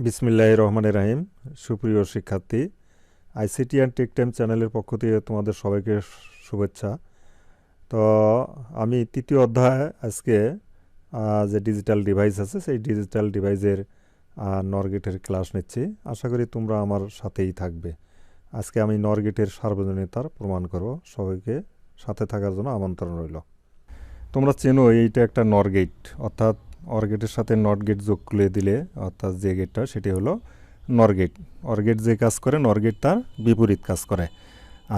বিসমিল্লাহির রহমানির রহিম। সুপ্রিয় শিক্ষার্থী, আইসিটি অ্যান্ড টেক টাইম চ্যানেলের পক্ষ থেকে তোমাদের সবাইকে শুভেচ্ছা। তো আমি তৃতীয় অধ্যায় আজকে যে ডিজিটাল ডিভাইস আছে সেই ডিজিটাল ডিভাইসের নরগেটের ক্লাস নিচ্ছি। আশা করি তোমরা আমার সাথেই থাকবে। আজকে আমি নরগেটের সার্বজনীনতার প্রমাণ করব। সবাইকে সাথে থাকার জন্য আমন্ত্রণ রইল। তোমরা চেনো এইটা একটা নরগেট, অর্থাৎ অরগেটের সাথে নট গেট যোগ করে দিলে অর্থাৎ যে গেটটা সেটি হলো নরগেট। অরগেট যে কাজ করে নরগেট তার বিপরীত কাজ করে।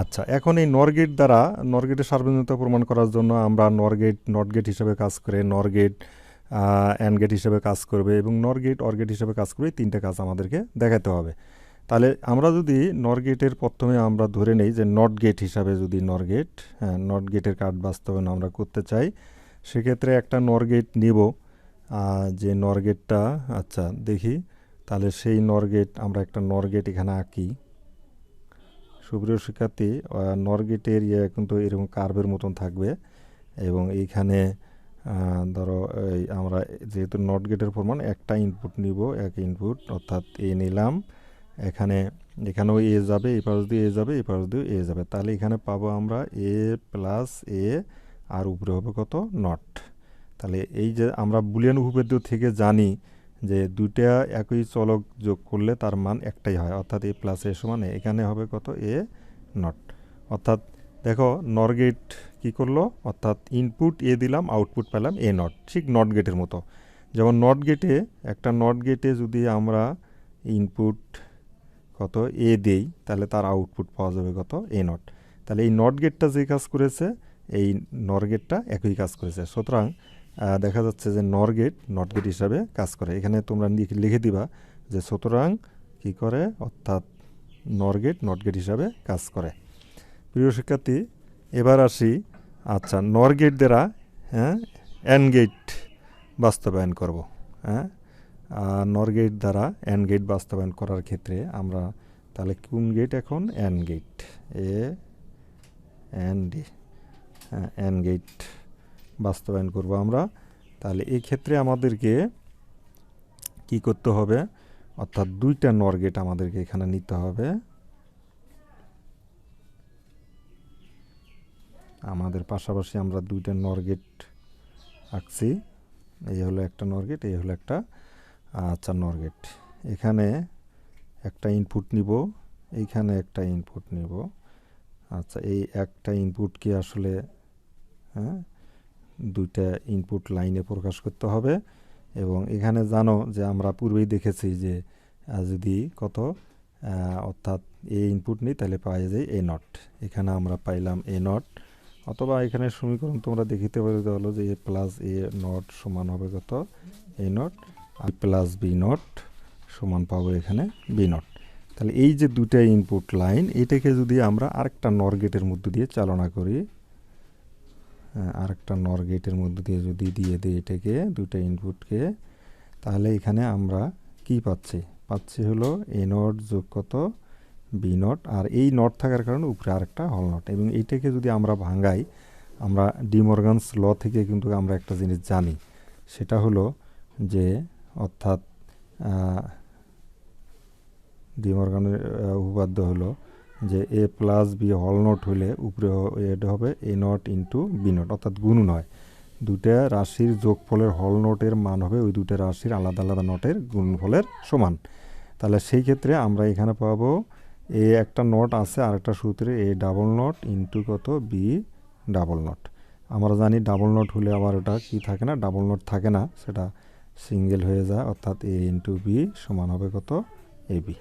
আচ্ছা, এখন এই নরগেট দ্বারা নরগেটের সার্বজনীনতা প্রমাণ করার জন্য আমরা নরগেট নট গেট হিসেবে কাজ করে, নরগেট অ্যান্ড গেট হিসেবে কাজ করবে এবং নরগেট অরগেট হিসেবে কাজ করবে, তিনটে কাজ আমাদেরকে দেখাতে হবে। তাহলে আমরা যদি নরগেটের প্রথমে আমরা ধরে নেই যে নট গেট হিসাবে যদি নরগেট নট গেটের কাজ বাস্তবায়ন আমরা করতে চাই, সেক্ষেত্রে একটা নরগেট নিব। যে নরগেটটা আচ্ছা দেখি, তাহলে সেই নরগেট আমরা একটা নরগেট এখানে আঁকি। সুপ্রিয় শিক্ষার্থী, নরগেটের কিন্তু এরকম কার্ভের মতন থাকবে এবং এইখানে ধরো এই আমরা যেহেতু নট গেটের প্রমাণ একটা ইনপুট নিব, এক ইনপুট অর্থাৎ এ নিলাম, এখানেও এ যাবে, এই পাশ দিয়ে এ যাবে, এই পাশ দিয়ে এ যাবে, তাহলে এখানে পাবো আমরা এ প্লাস এ আর উপরে হবে কত নট। তাহলে এই যে আমরা বুলিয়ান উপপাদ্য থেকে জানি যে দুইটা একই চলক যোগ করলে তার মান একটাই হয়, অর্থাৎ এ প্লাস এ সমান এখানে হবে কত এ নট। অর্থাৎ দেখো নরগেট কি করলো, অর্থাৎ ইনপুট এ দিলাম, আউটপুট পেলাম এ নট, ঠিক নট গেটের মতো। যেমন নট গেটে একটা নট গেটে যদি আমরা ইনপুট কত এ দেই, তাহলে তার আউটপুট পাওয়া যাবে কত এ নট। তাহলে এই নট গেটটা যে কাজ করেছে এই নর গেটটা একই কাজ করেছে। সুতরাং দেখা যাচ্ছে যে নরগেট নট গেট হিসাবে কাজ করে। এখানে তোমরা লিখে দিবা যে সুতরাং কী করে, অর্থাৎ নরগেট নট গেট হিসাবে কাজ করে। প্রিয় শিক্ষার্থী, এবার আসি আচ্ছা নরগেট দ্বারা অ্যান্ড গেট বাস্তবায়ন করব। নরগেট দ্বারা অ্যান্ড গেট বাস্তবায়ন করার ক্ষেত্রে আমরা তাহলে কোন গেট, এখন and gate, A and D, and gate বাস্তবায়ন করব আমরা। তাহলে এই ক্ষেত্রে আমাদেরকে কি করতে হবে, অর্থাৎ দুইটা নরগেট আমাদেরকে এখানে নিতে হবে। আমাদের পাশাপাশি আমরা দুইটা নরগেট আঁকছি, এই হলো একটা নরগেট, এই হলো একটা আচ্ছা নরগেট। এখানে একটা ইনপুট নিব, এইখানে একটা ইনপুট নিব। আচ্ছা, এই একটা ইনপুটকে আসলে দুইটা ইনপুট লাইনে প্রকাশ করতে হবে। এবং এখানে জানো যে আমরা পূর্বেই দেখেছি যে যদি কত অর্থাৎ এ ইনপুট নিই তাহলে পাওয়া যায় এ নট। এখানে আমরা পাইলাম এ নট, অথবা এখানে সমীকরণ তোমরা দেখিতে পারো হলো যে এ প্লাস এ নট সমান হবে কত এ নট, আর প্লাস বি নট সমান পাবো এখানে বি নট। তাহলে এই যে দুইটা ইনপুট লাইন, এটাকে যদি আমরা আরেকটা নর গেটের মধ্য দিয়ে চালনা করি, আরেকটা নর গেটের মধ্যে দিয়ে যদি দিয়ে দিই এটাকে দুইটা ইনপুটকে, তাহলে এখানে আমরা কি পাচ্ছি হলো এ নট যোগ কত বি নট, আর এই নট থাকার কারণে উপরে আরেকটা হল নট। এবং এইটাকে যদি আমরা ভাঙাই, আমরা ডি মর্গানস ল থেকে কিন্তু আমরা একটা জিনিস জানি, সেটা হলো যে অর্থাৎ ডি মর্গানের উপপাদ্য হলো যে এ প্লাস বি হল নট হলে উপরে এটা হবে এ নট ইন্টু বি নট, অর্থাৎ গুণন হয়। দুইটা রাশির যোগফলের হল নোটের মান হবে ওই দুইটা রাশির আলাদা আলাদা নটের গুণফলের সমান। তাহলে সেই ক্ষেত্রে আমরা এখানে পাবো এ একটা নট আছে আর একটা সূত্রে এ ডাবল নট ইন্টু কত বি ডাবল নট। আমরা জানি ডাবল নট হলে আবার ওটা কি থাকে না, ডাবল নট থাকে না, সেটা সিঙ্গেল হয়ে যায়, অর্থাৎ এ ইন্টু বি সমান হবে কত এ বি।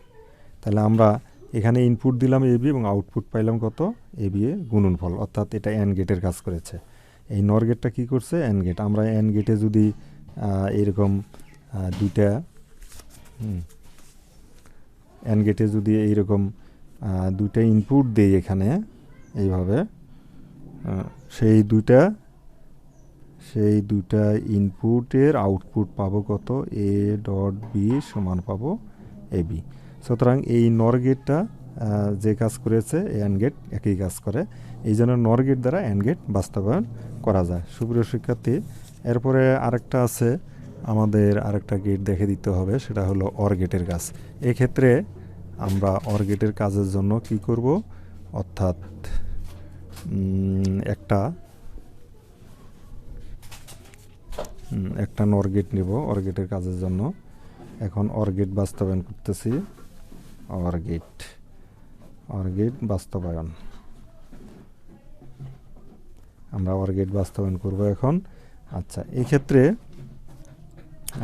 তাহলে আমরা এখানে ইনপুট দিলাম এ বি এবং আউটপুট পাইলাম কত এ বি এ গুণনফল, অর্থাৎ এটা অ্যান্ড গেটের কাজ করেছে। এই নর গেটটা কী করছে, অ্যান্ড গেট। আমরা অ্যান্ড গেটে যদি এরকম দুইটা অ্যান্ড গেটে যদি এইরকম দুইটা ইনপুট দেই এখানে এইভাবে, সেই দুইটা ইনপুটের আউটপুট পাবো কত এ ডট বি সমান পাবো এ বি। সুতরাং এই নর গেটটা যে কাজ করেছে অ্যান্ড গেট একই কাজ করে, এই জন্য নর গেট দ্বারা অ্যান্ড গেট বাস্তবায়ন করা যায়। সুপ্রিয় শিক্ষার্থী, এরপরে আরেকটা আছে আমাদের আরেকটা গেট দেখে দিতে হবে, সেটা হলো অর গেটের কাজ। এক্ষেত্রে আমরা অর গেটের কাজের জন্য কি করব, অর্থাৎ একটা নর গেট নেব অর গেটের কাজের জন্য। এখন অর গেট বাস্তবায়ন করতেছি, অর গেট বাস্তবায়ন, আমরা অর গেট বাস্তবায়ন করব এখন। আচ্ছা, এই ক্ষেত্রে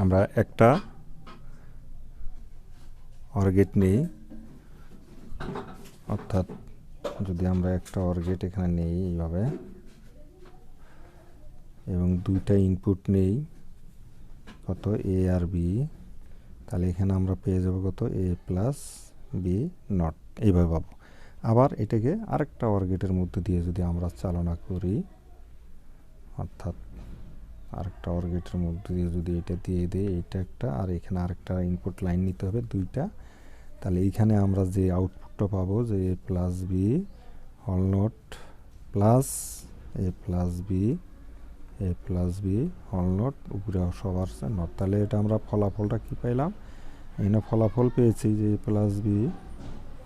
আমরা একটা অর গেট নেই, অর্থাৎ যদি আমরা একটা অর গেট এখানে নেই এইভাবে, এবং দুইটা ইনপুট নেই কত এ আর বি, তাহলে এখানে আমরা পেয়ে যাব কত এ প্লাস বি নট, এইভাবে পাবো। আবার এটাকে আরেকটা অর গেটের মধ্যে দিয়ে যদি আমরা চালনা করি, অর্থাৎ আরেকটা অর গেটের মধ্যে দিয়ে যদি এটা দিয়ে দিই, এটা একটা, আর এখানে আরেকটা ইনপুট লাইন নিতে হবে দুইটা, তাহলে এইখানে আমরা যে আউটপুটটা পাবো যে এ প্লাস বি হল not plus A plus B হল নট, উপরে সবার নট, তাহলে এটা আমরা ফলাফলটা কি পাইলাম, এখানে ফলাফল পেয়েছি যে এ প্লাস বি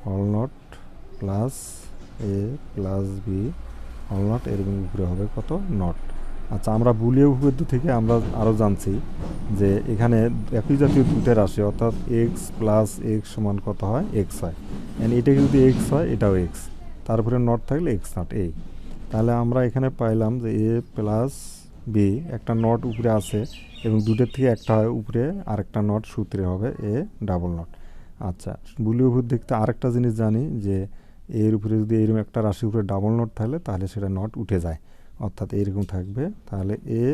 হল not plus A plus B হল নট, এর উপরে হবে কত নট। আচ্ছা, আমরা বুলিয় উপপাদ্য থেকে আমরা আরও জানছি যে এখানে একই জাতীয় দুটো রাশি, অর্থাৎ এক্স প্লাস এক্স সমান কত হয়, এক্স হয়, এটা যদি এক্স হয় এটাও এক্স, তারপরে নট থাকলে এক্স নট এই, তাহলে আমরা এখানে পাইলাম যে এ প্লাস বি একটা নট উপরে আছে, এবং দুটোর থেকে একটা হয় উপরে, আরেকটা নট সূত্রে হবে এ ডাবল নট। আচ্ছা, বুলিয় উপপাদ্য দেখতে আরেকটা জিনিস জানি যে এর উপরে যদি এরকম একটা রাশির উপরে ডাবল নট থাকলে তাহলে সেটা নট উঠে যায়, অর্থাৎ এইরকম থাকবে, তাহলে এ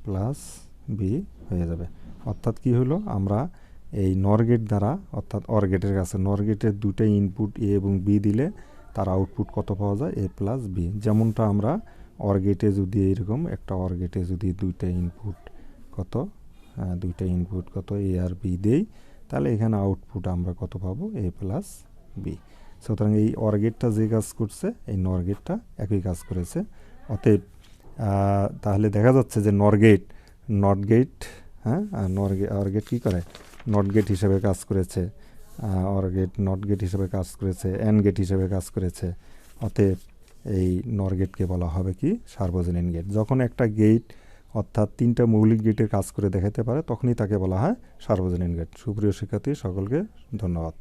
প্লাস বি হয়ে যাবে। অর্থাৎ কি হলো, আমরা এই নর গেট দ্বারা, অর্থাৎ অর গেটের কাছে নর গেটের দুটো ইনপুট এ এবং বি দিলে তার আউটপুট কত পাওয়া যায়, এ প্লাস বি। যেমনটা আমরা অর গেটে যদি এইরকম একটা অর গেটে যদি দুইটা ইনপুট কত এ আর বি দেই, তাহলে এখানে আউটপুট আমরা কত পাবো, এ প্লাস বি। সুতরাং এই অর গেটটা যে কাজ করছে, এই নর গেটটা একই কাজ করেছে। অতএব তাহলে দেখা যাচ্ছে যে নট গেট, হ্যাঁ, অর গেট কী করে, নট গেট হিসেবে কাজ করেছে, অর গেট নট গেট হিসেবে কাজ করেছে, অ্যান্ড গেট হিসেবে কাজ করেছে। অতএব এই নর গেটকে বলা হবে কি, সার্বজনীন গেট। যখন একটা গেট অর্থাৎ তিনটা মৌলিক গেটের কাজ করে দেখাতে পারে, তখনই তাকে বলা হয় সার্বজনীন গেট। সুপ্রিয় শিক্ষার্থী সকলকে ধন্যবাদ।